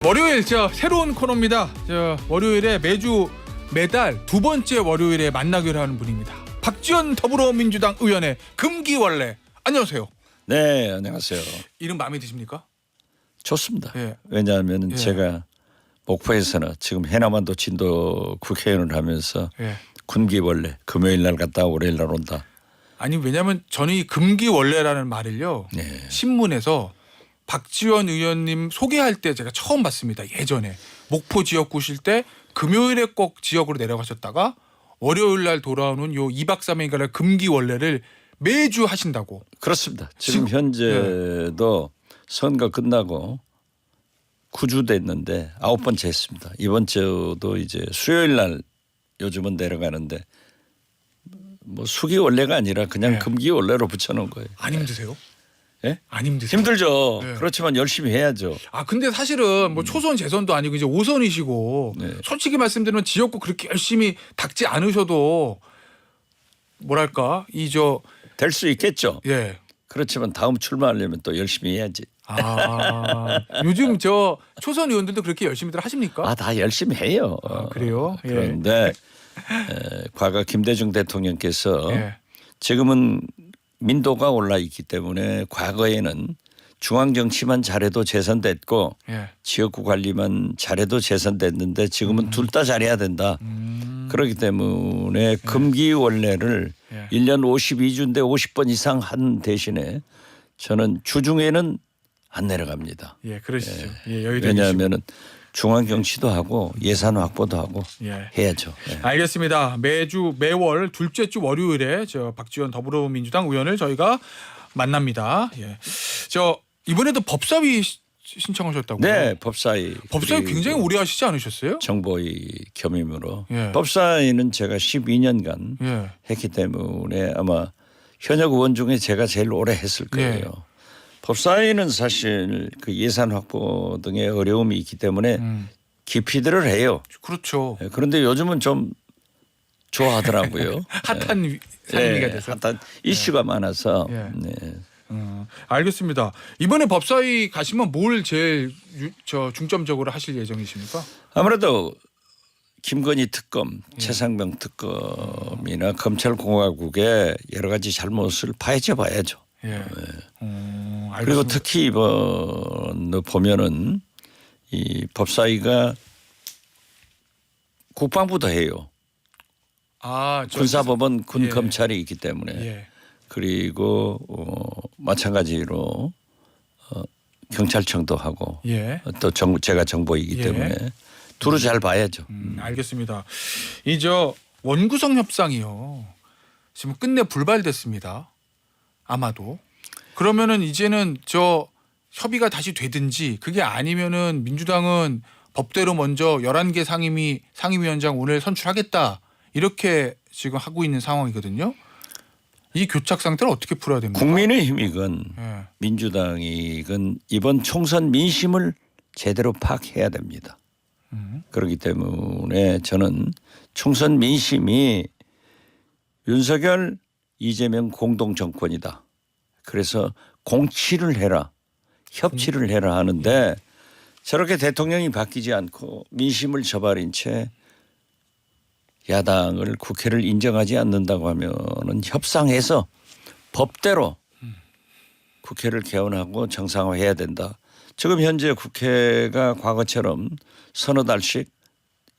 월요일 새로운 코너입니다. 월요일에 매달 두 번째 월요일에 만나기로 하는 분입니다. 박지원 더불어민주당 의원의 금기원래. 안녕하세요. 네, 안녕하세요. 이름 마음에 드십니까? 좋습니다. 예. 왜냐하면 예. 제가 목포에서는 지금 해남완도 진도 국회의원을 하면서 예. 군기원래 금요일 날 갔다 월요일 날 온다. 아니 왜냐하면 저는 이 금기원래라는 말을요. 네. 신문에서 박지원 의원님 소개할 때 제가 처음 봤습니다. 예전에 목포 지역구실 때 금요일에 꼭 지역으로 내려가셨다가 월요일 날 돌아오는 요 2박 3일간의 금기원래를 매주 하신다고. 그렇습니다. 지금 현재도 선거 끝나고 9주 됐는데 9번째 했습니다. 이번 주도 이제 수요일 날 요즘은 내려가는데 뭐 수기원래가 아니라 그냥 네. 금기원래로 붙여놓은 거예요. 안 힘드세요? 예? 안 힘드세요? 힘들죠. 네. 그렇지만 열심히 해야죠. 아 근데 사실은 뭐 초선 재선도 아니고 이제 5선이시고 네. 솔직히 말씀드리면 지역구 그렇게 열심히 닦지 않으셔도 뭐랄까 될 수 있겠죠. 예. 그렇지만 다음 출마하려면 또 열심히 해야지. 아 요즘 초선 의원들도 그렇게 열심히들 하십니까? 다 열심히 해요. 그래요? 예. 그런데 과거 김대중 대통령께서 예. 지금은 민도가 올라 있기 때문에 과거에는 중앙 정치만 잘해도 재선됐고 예. 지역구 관리만 잘해도 재선됐는데 지금은 둘 다 잘해야 된다. 그렇기 때문에 금기원래를 예. 1년 52주인데 50번 이상 한 대신에 저는 주중에는 안 내려갑니다. 예, 그러시죠. 예, 여의도 왜냐하면은 중앙 정치도 하고 예산 확보도 하고 예. 해야죠. 예. 알겠습니다. 매월 둘째 주 월요일에 박지원 더불어민주당 의원을 저희가 만납니다. 예. 이번에도 법사위 신청하셨다고요? 네, 법사위. 법사위 그리고 굉장히 오래 하시지 않으셨어요? 정보위 겸임으로 예. 법사위는 제가 12년간 예. 했기 때문에 아마 현역 의원 중에 제가 제일 오래 했을 거예요. 예. 법사위는 사실 그 예산 확보 등의 어려움이 있기 때문에 기피들을 해요. 그렇죠. 예, 그런데 요즘은 좀 좋아하더라고요. 핫한 상임위가 돼서. 핫한 이슈가 많아서. 예. 네. 알겠습니다. 이번에 법사위 가시면 뭘 제일 중점적으로 하실 예정이십니까? 아무래도 김건희 특검, 최상병 특검이나 검찰공화국의 여러 가지 잘못을 파헤쳐 봐야죠. 예. 그리고 알겠습니다. 특히 이번 보면은 이 법사위가 국방부도 해요. 군사법원 군 예. 검찰이 있기 때문에 예. 그리고 마찬가지로 경찰청도 하고 예. 또 제가 정보이기 예. 때문에 두루 잘 봐야죠. 알겠습니다. 원구성 협상이요. 지금 끝내 불발됐습니다. 아마도. 그러면은 이제는 협의가 다시 되든지 그게 아니면은 민주당은 법대로 먼저 11개 상임위원장 오늘 선출하겠다. 이렇게 지금 하고 있는 상황이거든요. 이 교착 상태를 어떻게 풀어야 됩니까? 국민의힘이건 예. 민주당이건 이번 총선 민심을 제대로 파악해야 됩니다. 그렇기 때문에 저는 총선 민심이 윤석열 이재명 공동 정권이다. 그래서 공치를 해라. 협치를 해라 하는데 저렇게 대통령이 바뀌지 않고 민심을 저버린 채 야당을 국회를 인정하지 않는다고 하면은 협상해서 법대로 국회를 개원하고 정상화해야 된다. 지금 현재 국회가 과거처럼 서너 달씩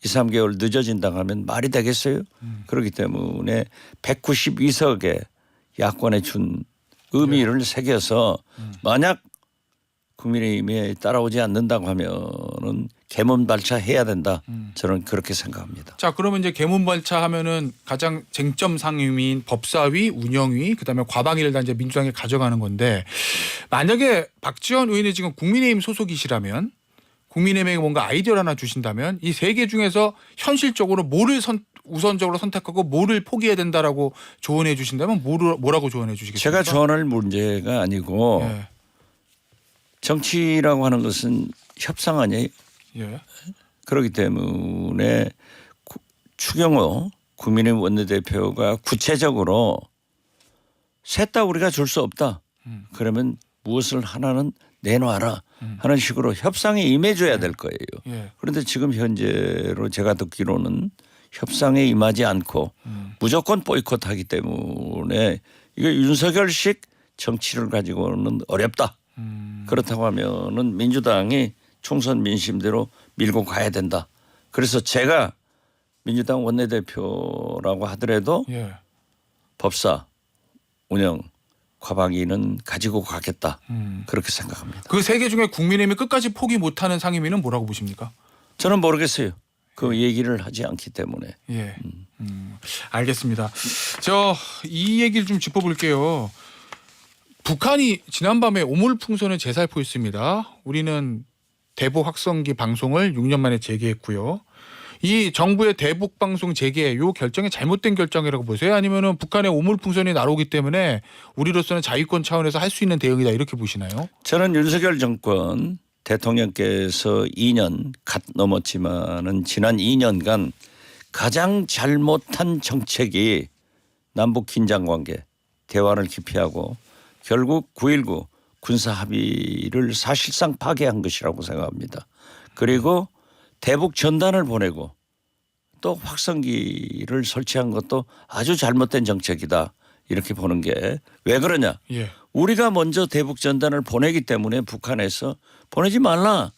2, 3개월 늦어진다고 하면 말이 되겠어요? 그렇기 때문에 192석의 야권에 준 의미를 새겨서 만약 국민의힘에 따라오지 않는다고 하면은 개문발차해야 된다. 저는 그렇게 생각합니다. 자, 그러면 이제 개문발차하면은 가장 쟁점 상임위인 법사위, 운영위, 그다음에 과방위를 다 이제 민주당에 가져가는 건데 만약에 박지원 의원이 지금 국민의힘 소속이시라면 국민의힘에게 뭔가 아이디어를 하나 주신다면 이 세 개 중에서 현실적으로 뭐를 우선적으로 선택하고 뭐를 포기해야 된다라고 조언해 주신다면 뭐라고 조언해 주시겠습니까? 제가 조언할 문제가 아니고 예. 정치라고 하는 것은 협상 아니에요. 예. 그렇기 때문에 추경호 국민의힘 원내대표가 구체적으로 셋 다 우리가 줄 수 없다. 그러면 무엇을 하나는 내놔라 하는 식으로 협상에 임해줘야 될 거예요. 예. 그런데 지금 현재로 제가 듣기로는 협상에 임하지 않고 무조건 보이콧하기 때문에 이게 윤석열식 정치를 가지고는 어렵다. 그렇다고 하면은 민주당이 총선 민심대로 밀고 가야 된다. 그래서 제가 민주당 원내대표라고 하더라도 예. 법사 운영 과방위는 가지고 가겠다. 그렇게 생각합니다. 그 세 개 중에 국민의힘이 끝까지 포기 못하는 상임위는 뭐라고 보십니까? 저는 모르겠어요. 그 얘기를 하지 않기 때문에. 예. 알겠습니다. 저 이 얘기를 좀 짚어볼게요. 북한이 지난밤에 오물풍선을 재살포했습니다. 우리는 대북 확성기 방송을 6년 만에 재개했고요. 이 정부의 대북 방송 재개 요 결정이 잘못된 결정이라고 보세요? 아니면은 북한의 오물풍선이 날아오기 때문에 우리로서는 자위권 차원에서 할 수 있는 대응이다 이렇게 보시나요? 저는 윤석열 정권 대통령께서 2년 갓 넘었지만은 지난 2년간 가장 잘못한 정책이 남북 긴장 관계 대화를 기피하고 결국 9.19 군사 합의를 사실상 파괴한 것이라고 생각합니다. 그리고 대북 전단을 보내고 또 확성기를 설치한 것도 아주 잘못된 정책이다. 이렇게 보는 게 왜 그러냐. 예. 우리가 먼저 대북 전단을 보내기 때문에 북한에서 보내지 말라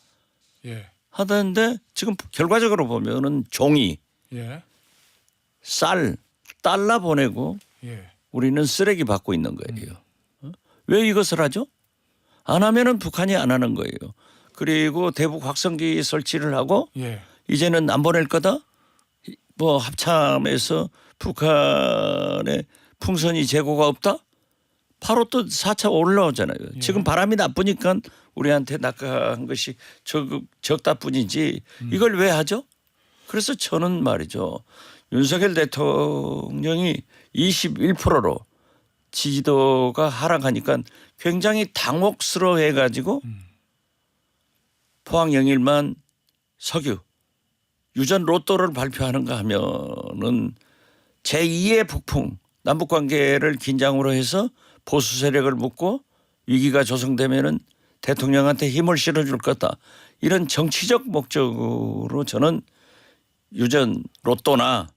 예. 하던데 지금 결과적으로 보면은 종이, 예. 쌀, 달러 보내고 예. 우리는 쓰레기 받고 있는 거예요. 왜 이것을 하죠? 안 하면은 북한이 안 하는 거예요. 그리고 대북 확성기 설치를 하고 예. 이제는 안 보낼 거다. 뭐 합참에서 북한의 풍선이 재고가 없다. 바로 또 4차 올라오잖아요. 예. 지금 바람이 나쁘니까 우리한테 낙하한 것이 적다 뿐이지 이걸 왜 하죠? 그래서 저는 말이죠. 윤석열 대통령이 21%로 지지도가 하락하니까 굉장히 당혹스러워해 가지고 포항 영일만 석유 유전 로또를 발표하는가 하면은 제2의 북풍 남북 관계를 긴장으로 해서 보수 세력을 묶고 위기가 조성되면은 대통령한테 힘을 실어줄 거다. 이런 정치적 목적으로 저는 유전 로또나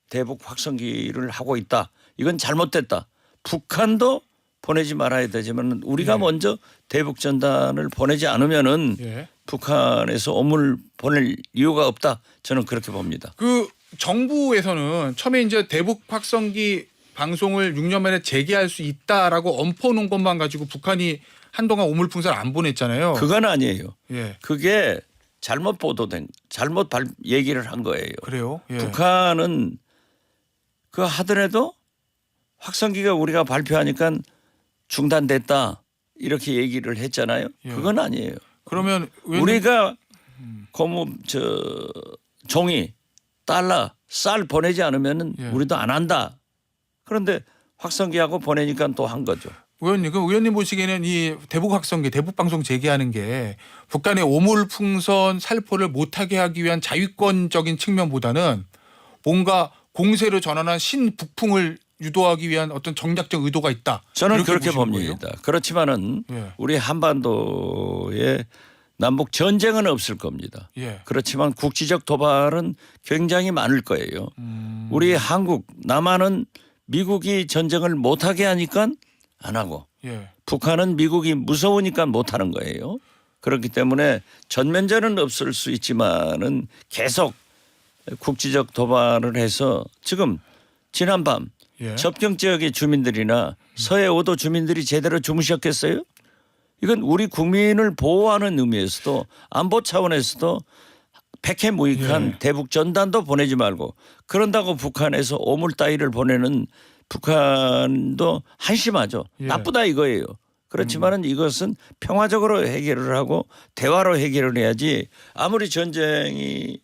대북 확성기를 하고 있다. 이건 잘못됐다. 북한도 보내지 말아야 되지만 우리가 예. 먼저 대북 전단을 보내지 않으면은 예. 북한에서 오물 보낼 이유가 없다. 저는 그렇게 봅니다. 그 정부에서는 처음에 이제 대북 확성기 방송을 6년 만에 재개할 수 있다라고 얹어 놓은 것만 가지고 북한이 한동안 오물풍선 안 보냈잖아요. 그건 아니에요. 예. 그게 잘못 보도된 잘못 얘기를 한 거예요. 그래요? 예. 북한은 그 하더라도 확성기가 우리가 발표하니까 중단됐다 이렇게 얘기를 했잖아요. 예. 그건 아니에요. 그러면 우리가 고무 종이 달러 쌀 보내지 않으면은 예. 우리도 안 한다. 그런데 확성기하고 보내니까 또 한 거죠. 의원님, 그 의원님 보시기에는 이 대북 확성기, 대북 방송 재개하는 게 북한의 오물풍선 살포를 못하게 하기 위한 자위권적인 측면보다는 뭔가 공세로 전환한 신북풍을 유도하기 위한 어떤 정략적 의도가 있다. 저는 이렇게 그렇게 보시는 봅니다. 그렇지만은 예. 우리 한반도에 남북 전쟁은 없을 겁니다. 예. 그렇지만 국지적 도발은 굉장히 많을 거예요. 우리 한국 남한은 미국이 전쟁을 못하게 하니까 안 하고 예. 북한은 미국이 무서우니까 못하는 거예요. 그렇기 때문에 전면전은 없을 수 있지만은 계속 국지적 도발을 해서 지금 지난밤 예. 접경 지역의 주민들이나 서해 5도 주민들이 제대로 주무셨겠어요? 이건 우리 국민을 보호하는 의미에서도 안보 차원에서도 백해무익한 예. 대북 전단도 보내지 말고 그런다고 북한에서 오물 따위를 보내는 북한도 한심하죠. 예. 나쁘다 이거예요. 그렇지만은 이것은 평화적으로 해결을 하고 대화로 해결을 해야지 아무리 전쟁이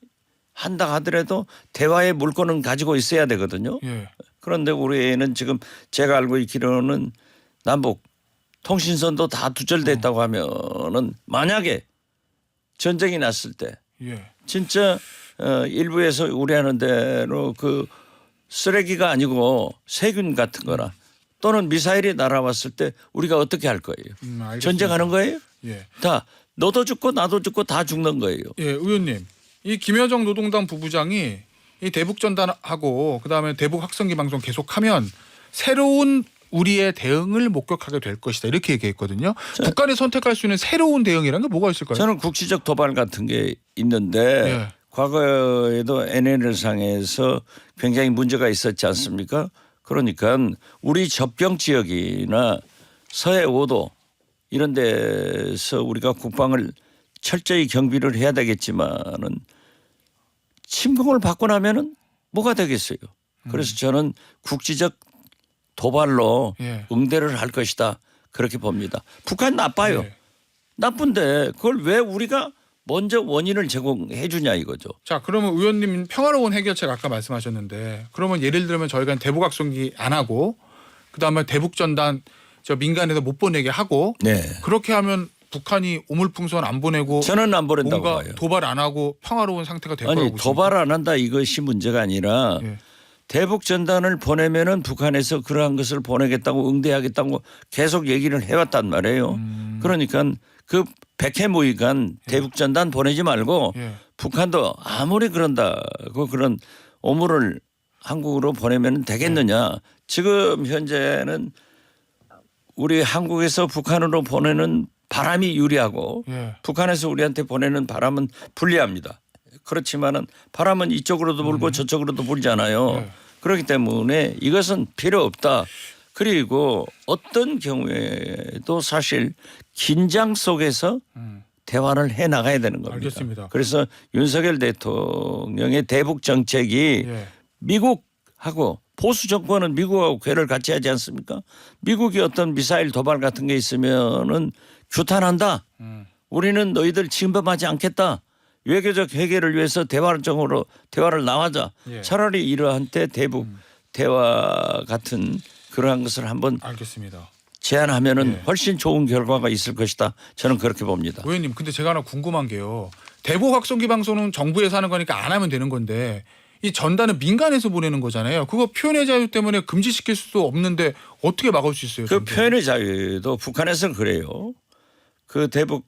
한다 하더라도 대화의 물건은 가지고 있어야 되거든요. 예. 그런데 우리는 지금 제가 알고 있기로는 남북 통신선도 다 두절됐다고 하면은 만약에 전쟁이 났을 때 예. 진짜 일부에서 우려하는 대로 그 쓰레기가 아니고 세균 같은 거나 또는 미사일이 날아왔을 때 우리가 어떻게 할 거예요? 알겠습니다. 전쟁하는 거예요? 예. 다 너도 죽고 나도 죽고 다 죽는 거예요. 예, 의원님. 이 김여정 노동당 부부장이 이 대북 전단하고 그다음에 대북 확성기 방송 계속하면 새로운 우리의 대응을 목격하게 될 것이다. 이렇게 얘기했거든요. 북한이 선택할 수 있는 새로운 대응이라는 게 뭐가 있을까요? 저는 국지적 도발 같은 게 있는데 예. 과거에도 NLL상에서 굉장히 문제가 있었지 않습니까? 그러니까 우리 접경 지역이나 서해 5도 이런 데서 우리가 국방을 철저히 경비를 해야 되겠지만은 침공을 받고 나면은 뭐가 되겠어요. 그래서 저는 국지적 도발로 예. 응대를 할 것이다. 그렇게 봅니다. 북한 나빠요. 예. 나쁜데 그걸 왜 우리가 먼저 원인을 제공해 주냐 이거죠. 자, 그러면 의원님 평화로운 해결책 아까 말씀하셨는데 그러면 예를 들면 저희가 대북 확성기 안 하고 그다음에 대북 전단 저 민간에서 못 보내게 하고 네. 그렇게 하면 북한이 오물풍선 안 보내고 저는 안 보낸다고 뭔가 봐요. 도발 안 하고 평화로운 상태가 될 거라고 아니 보십니까? 도발 안 한다 이것이 문제가 아니라 예. 대북 전단을 보내면은 북한에서 그러한 것을 보내겠다고 응대하겠다고 계속 얘기를 해왔단 말이에요. 그러니까 그 백해무이간 대북 전단 보내지 말고 예. 북한도 아무리 그런다고 그런 오물을 한국으로 보내면 되겠느냐. 지금 현재는 우리 한국에서 북한으로 보내는 바람이 유리하고 예. 북한에서 우리한테 보내는 바람은 불리합니다. 그렇지만은 바람은 이쪽으로도 불고 저쪽으로도 불잖아요. 네. 그렇기 때문에 이것은 필요 없다. 그리고 어떤 경우에도 사실 긴장 속에서 대화를 해 나가야 되는 겁니다. 알겠습니다. 그래서 윤석열 대통령의 대북 정책이 예. 미국하고 보수 정권은 미국하고 궤를 같이 하지 않습니까? 미국이 어떤 미사일 도발 같은 게 있으면은 규탄한다. 우리는 너희들 침범하지 않겠다. 외교적 해결을 위해서 대화를 나가자. 예. 차라리 이러한 때 대북 대화 같은 그러한 것을 한번 알겠습니다. 제안하면은 예. 훨씬 좋은 결과가 있을 것이다. 저는 그렇게 봅니다. 의원님, 근데 제가 하나 궁금한 게요. 대북 확성기 방송은 정부에서 하는 거니까 안 하면 되는 건데 이 전단은 민간에서 보내는 거잖아요. 그거 표현의 자유 때문에 금지시킬 수도 없는데 어떻게 막을 수 있어요? 그 전쟁? 표현의 자유도 북한에서는 그래요. 그 대북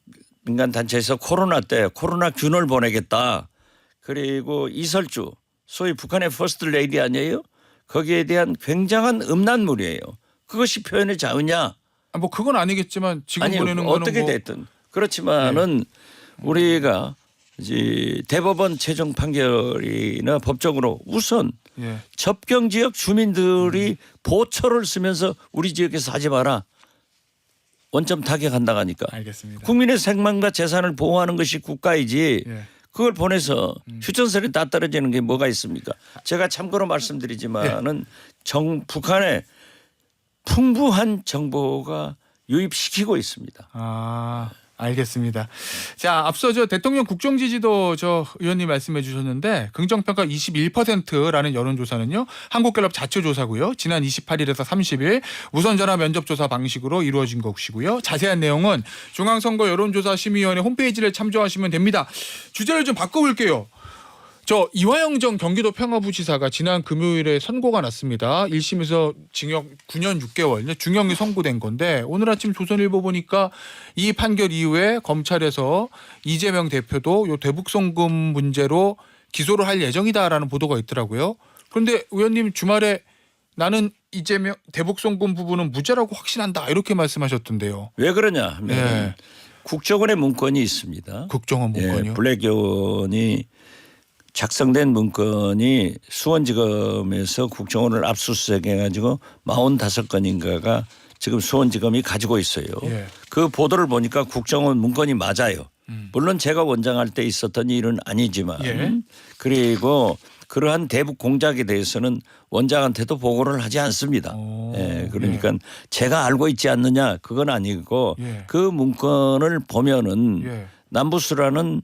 민간 단체에서 코로나 때 코로나 균을 보내겠다. 그리고 이설주 소위 북한의 퍼스트 레이디 아니에요? 거기에 대한 굉장한 음란물이에요. 그것이 표현의 자유냐? 아, 뭐 그건 아니겠지만 지금 아니 보내는 거는 어떻게 뭐 됐든 그렇지만은 우리가 이제 대법원 최종 판결이나 법적으로 우선 예. 접경 지역 주민들이 보초를 쓰면서 우리 지역에서 하지 마라. 원점 타격한다고 하니까. 알겠습니다. 국민의 생명과 재산을 보호하는 것이 국가이지 예. 그걸 보내서 휴전선이 다 떨어지는 게 뭐가 있습니까? 제가 참고로 말씀드리지만은 북한에 풍부한 정보가 유입시키고 있습니다. 아, 알겠습니다. 자, 앞서 저 대통령 국정 지지도 저 의원님 말씀해 주셨는데 긍정평가 21%라는 여론조사는요. 한국갤럽 자체조사고요. 지난 28일에서 30일 우선전화 면접조사 방식으로 이루어진 것이고요. 자세한 내용은 중앙선거 여론조사심의위원회 홈페이지를 참조하시면 됩니다. 주제를 좀 바꿔볼게요. 저 이화영 전 경기도 평화부지사가 지난 금요일에 선고가 났습니다. 1심에서 징역 9년 6개월 중형이 선고된 건데 오늘 아침 조선일보 보니까 이 판결 이후에 검찰에서 이재명 대표도 요 대북송금 문제로 기소를 할 예정이다라는 보도가 있더라고요. 그런데 의원님 주말에 나는 이재명 대북송금 부분은 무죄라고 확신한다 이렇게 말씀하셨던데요. 왜 그러냐 하면 예. 국정원의 문건이 있습니다. 국정원 문건이요. 예, 블랙요원이 작성된 문건이 수원지검에서 국정원을 압수수색해가지고 45건인가가 지금 수원지검이 가지고 있어요. 예. 그 보도를 보니까 국정원 문건이 맞아요. 물론 제가 원장할 때 있었던 일은 아니지만 예. 그리고 그러한 대북 공작에 대해서는 원장한테도 보고를 하지 않습니다. 오, 예, 그러니까 제가 알고 있지 않느냐 그건 아니고 예. 그 문건을 보면은 예. 남부수라는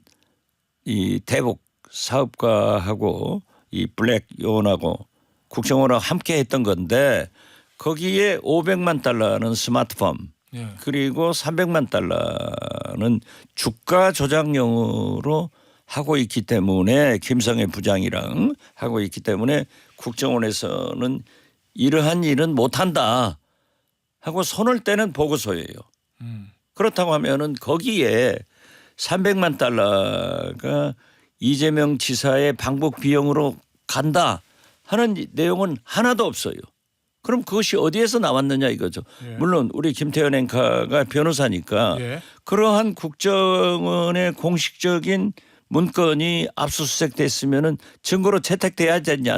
이 대북 사업가하고 이 블랙 요원하고 국정원하고 함께 했던 건데 거기에 500만 달러는 스마트폰 예. 그리고 300만 달러는 주가 조작용으로 하고 있기 때문에 김성애 부장이랑 하고 있기 때문에 국정원에서는 이러한 일은 못한다. 하고 손을 떼는 보고서예요. 음. 그렇다고 하면은 거기에 300만 달러가 이재명 지사의 방북 비용으로 간다 하는 내용은 하나도 없어요. 그럼 그것이 어디에서 나왔느냐 이거죠. 예. 물론 우리 김태현 앵커가 변호사니까 예. 그러한 국정원의 공식적인 문건이 압수수색됐으면은 증거로 채택돼야 되냐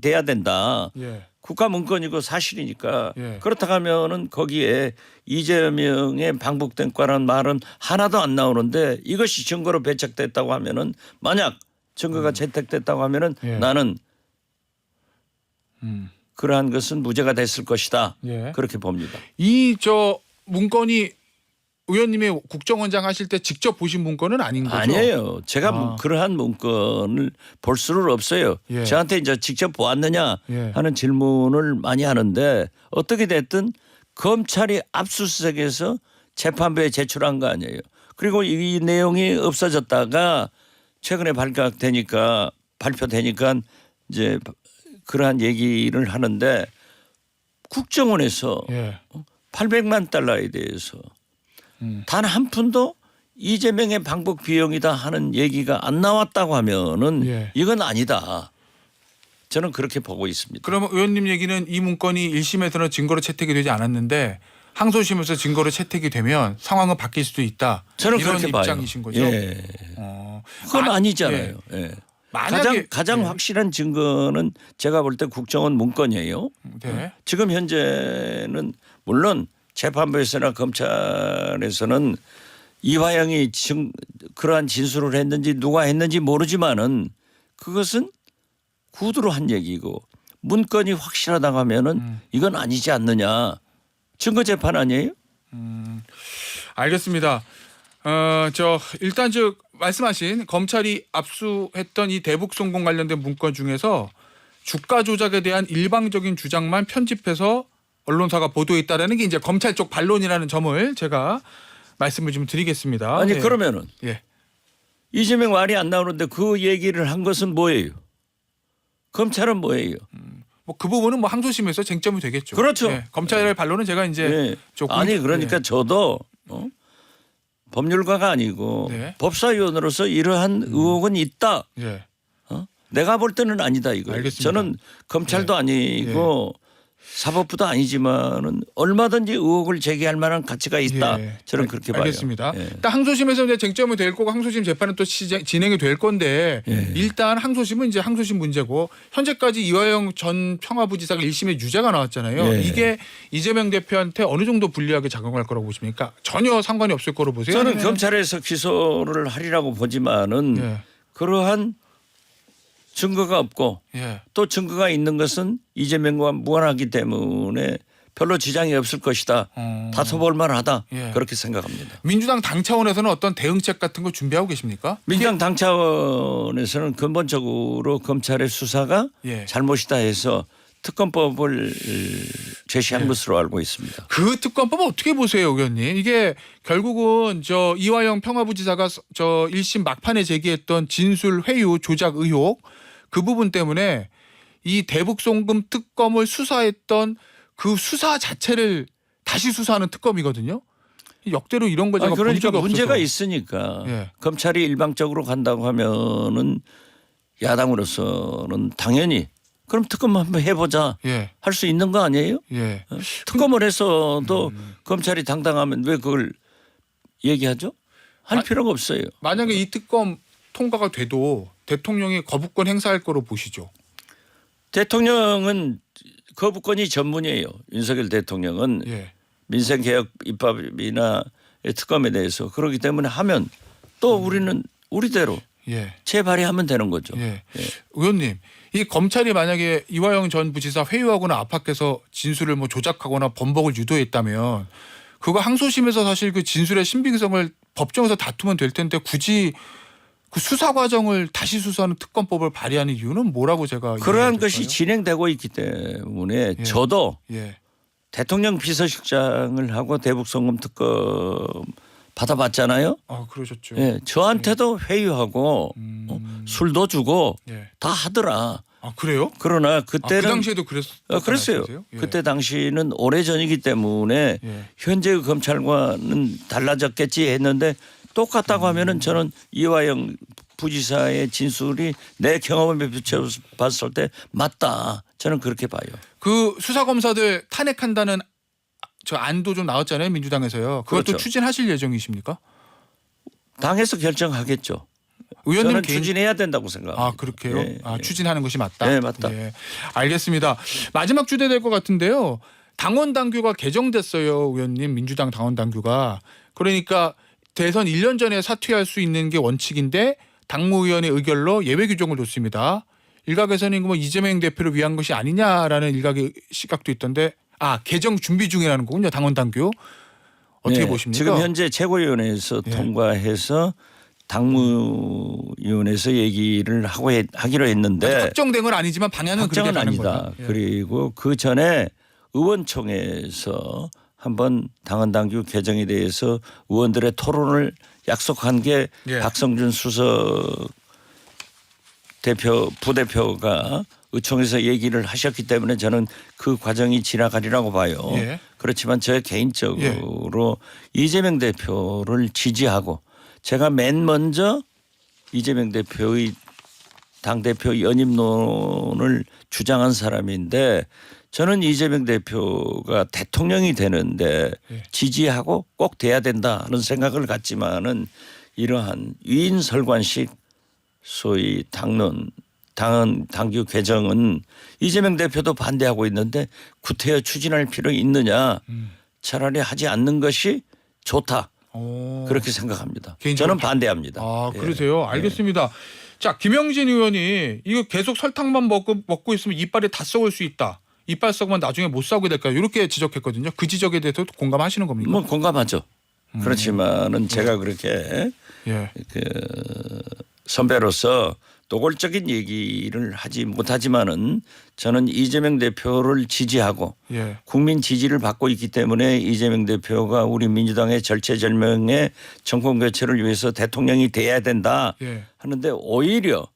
돼야 된다. 예. 국가 문건이고 사실이니까 예. 그렇다고 하면은 거기에 이재명의 방북된 과라는 말은 하나도 안 나오는데 이것이 증거로 배척됐다고 하면은 만약 증거가 채택됐다고 하면은 예. 나는 음. 그러한 것은 무죄가 됐을 것이다. 예. 그렇게 봅니다. 이 저 문건이 의원님이 국정원장 하실 때 직접 보신 문건은 아닌 거죠? 아니에요. 제가 아. 그러한 문건을 볼 수는 없어요. 예. 저한테 이제 직접 보았느냐 예. 하는 질문을 많이 하는데 어떻게 됐든 검찰이 압수수색해서 재판부에 제출한 거 아니에요. 그리고 이 내용이 없어졌다가 최근에 발표되니까 이제 그러한 얘기를 하는데 국정원에서 예. 800만 달러에 대해서 음. 단 한 푼도 이재명의 방북 비용이다 하는 얘기가 안 나왔다고 하면은 예. 이건 아니다. 저는 그렇게 보고 있습니다. 그러면 의원님 얘기는 이 문건이 1심에서는 증거로 채택이 되지 않았는데 항소심에서 증거로 채택이 되면 상황은 바뀔 수도 있다. 저는 이런 그렇게 봐요. 입장이신 거죠? 예. 그건 아, 아니잖아요. 예. 만약에 가장 예. 확실한 증거는 제가 볼 때 국정원 문건이에요. 네. 지금 현재는 물론 재판부에서나 검찰에서는 이화영이 그러한 진술을 했는지 누가 했는지 모르지만은 그것은 구두로 한 얘기고 문건이 확실하다고 하면은 이건 아니지 않느냐. 증거 재판 아니에요? 알겠습니다. 일단 말씀하신 검찰이 압수했던 이 대북송금 관련된 문건 중에서 주가 조작에 대한 일방적인 주장만 편집해서 언론사가 보도했다라는 게 이제 검찰 쪽 반론이라는 점을 제가 말씀을 좀 드리겠습니다. 아니 네. 그러면은 예. 이재명 말이 안 나오는데 그 얘기를 한 것은 뭐예요? 검찰은 뭐예요? 뭐 그 부분은 뭐 항소심에서 쟁점이 되겠죠. 그렇죠. 예. 검찰의 반론은 제가 이제 예. 조금 아니 그러니까 저도 법률가가 아니고 네. 법사위원으로서 이러한 의혹은 있다. 예. 내가 볼 때는 아니다 이거. 알겠습니다. 저는 검찰도 아니고 사법부도 아니지만은 얼마든지 의혹을 제기할 만한 가치가 있다. 예. 저는 그렇게 봐요. 알겠습니다. 예. 일단 항소심에서 이제 쟁점이 될 거고 항소심 재판은 또 진행이 될 건데 예. 일단 항소심은 이제 항소심 문제고 현재까지 이화영 전 평화부지사가 1심에 유죄가 나왔잖아요. 예. 이게 이재명 대표한테 어느 정도 불리하게 작용할 거라고 보십니까? 전혀 상관이 없을 거로 보세요? 저는 아니면- 검찰에서 기소를 하리라고 보지만은 예. 그러한 증거가 없고 예. 또 증거가 있는 것은 이재명과 무관하기 때문에 별로 지장이 없을 것이다. 다퉈볼 만하다. 예. 그렇게 생각합니다. 민주당 당 차원에서는 어떤 대응책 같은 거 준비하고 계십니까? 민주당 당 차원에서는 근본적으로 검찰의 수사가 예. 잘못이다 해서 특검법을 제시한 예. 것으로 알고 있습니다. 그 특검법 어떻게 보세요, 의원님? 이게 결국은 이화영 평화부지사가 1심 막판에 제기했던 진술 회유 조작 의혹 그 부분 때문에 이 대북송금 특검을 수사했던 그 수사 자체를 다시 수사하는 특검이거든요. 역대로 이런 거 제가 본 그러니까 적이 없어서. 문제가 있으니까 예. 검찰이 일방적으로 간다고 하면은 야당으로서는 당연히 그럼 특검 한번 해보자 예, 할 수 있는 거 아니에요? 예. 특검을 해서도 검찰이 당당하면 왜 그걸 얘기하죠? 할 필요가 없어요. 만약에 이 특검 통과가 돼도 대통령이 거부권 행사할 거로 보시죠. 대통령은 거부권이 전문이에요. 윤석열 대통령은 예. 민생개혁 입법이나 특검에 대해서 그렇기 때문에 하면 또 우리는 우리대로 예. 재발의하면 되는 거죠. 예. 의원님, 이 검찰이 만약에 이화영 전 부지사 회유하거나 압박해서 진술을 뭐 조작하거나 번복을 유도했다면 그거 항소심에서 사실 그 진술의 신빙성을 법정에서 다투면 될 텐데 굳이 그 수사 과정을 다시 수사하는 특검법을 발의하는 이유는 뭐라고 제가 그러한 이해해야 것이 될까요? 진행되고 있기 때문에 예. 저도 예. 대통령 비서실장을 하고 대북송금 특검 받아봤잖아요. 아 그러셨죠. 예, 저한테도 회유하고 술도 주고 예. 다 하더라. 아 그래요? 그러나 그 그때는 당시에도 그랬어요. 말씀이세요? 예. 그때 당시는 오래전이기 때문에 예. 현재의 검찰과는 달라졌겠지 했는데 똑같다고 하면은 저는 이화영 부지사의 진술이 내 경험에 비춰 봤을 때 맞다. 저는 그렇게 봐요. 그 수사 검사들 탄핵한다는 저 안도 좀 나왔잖아요, 민주당에서요. 그것도 그렇죠. 추진하실 예정이십니까? 당에서 결정하겠죠. 의원님 저는 개인 추진해야 된다고 생각합니다. 아 그렇게요? 예, 아 예. 추진하는 것이 맞다. 네, 맞다. 예. 알겠습니다. 마지막 주제 될 것 같은데요. 당원 당규가 개정됐어요, 의원님. 민주당 당원 당규가. 그러니까 대선 1년 전에 사퇴할 수 있는 게 원칙인데 당무위원회 의결로 예외 규정을 뒀습니다. 일각에서는 뭐 이재명 대표를 위한 것이 아니냐라는 일각의 시각도 있던데 개정 준비 중이라는 거군요. 당원 당규. 어떻게 네, 보십니까? 지금 현재 최고위원회에서 예. 통과해서 당무위원회에서 얘기를 하기로 했는데 확정된 건 아니지만 방향은 그렇게 확정은 가는 아니다. 거죠. 예. 그리고 그 전에 의원총회에서 한번 당헌당규 개정에 대해서 의원들의 토론을 약속한 게 예. 박성준 수석 대표 부대표가 의총에서 얘기를 하셨기 때문에 저는 그 과정이 지나가리라고 봐요. 예. 그렇지만 저 개인적으로 이재명 대표를 지지하고 제가 맨 먼저 이재명 대표의 당대표 연임론을 주장한 사람인데 저는 이재명 대표가 대통령이 되는데 예. 지지하고 꼭 돼야 된다 하는 생각을 갖지만은 이러한 위인설관식 소위 당규 개정은 이재명 대표도 반대하고 있는데 구태여 추진할 필요 있느냐 차라리 하지 않는 것이 좋다 오. 그렇게 생각합니다. 개인적으로 저는 반대합니다. 아 예. 그러세요? 알겠습니다. 자 김영진 의원이 이거 계속 설탕만 먹고 있으면 이빨이 다 썩을 수 있다. 이빨 썩으면 나중에 못 싸우게 될까 이렇게 지적했거든요. 그 지적에 대해서 공감하시는 겁니까? 뭐 공감하죠. 그렇지만은 제가 그렇게 예. 선배로서 노골적인 얘기를 하지 못하지만은 저는 이재명 대표를 지지하고 예. 국민 지지를 받고 있기 때문에 이재명 대표가 우리 민주당의 절체절명의 정권 교체를 위해서 대통령이 돼야 된다 예. 하는데 오히려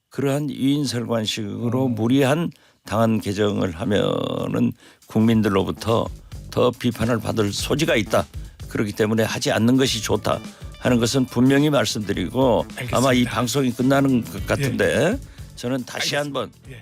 그러한 위인설관식으로 무리한 당헌 개정을 하면은 국민들로부터 더 비판을 받을 소지가 있다. 그렇기 때문에 하지 않는 것이 좋다 하는 것은 분명히 말씀드리고 알겠습니다. 아마 이 방송이 끝나는 것 같은데 저는 다시 한번 예.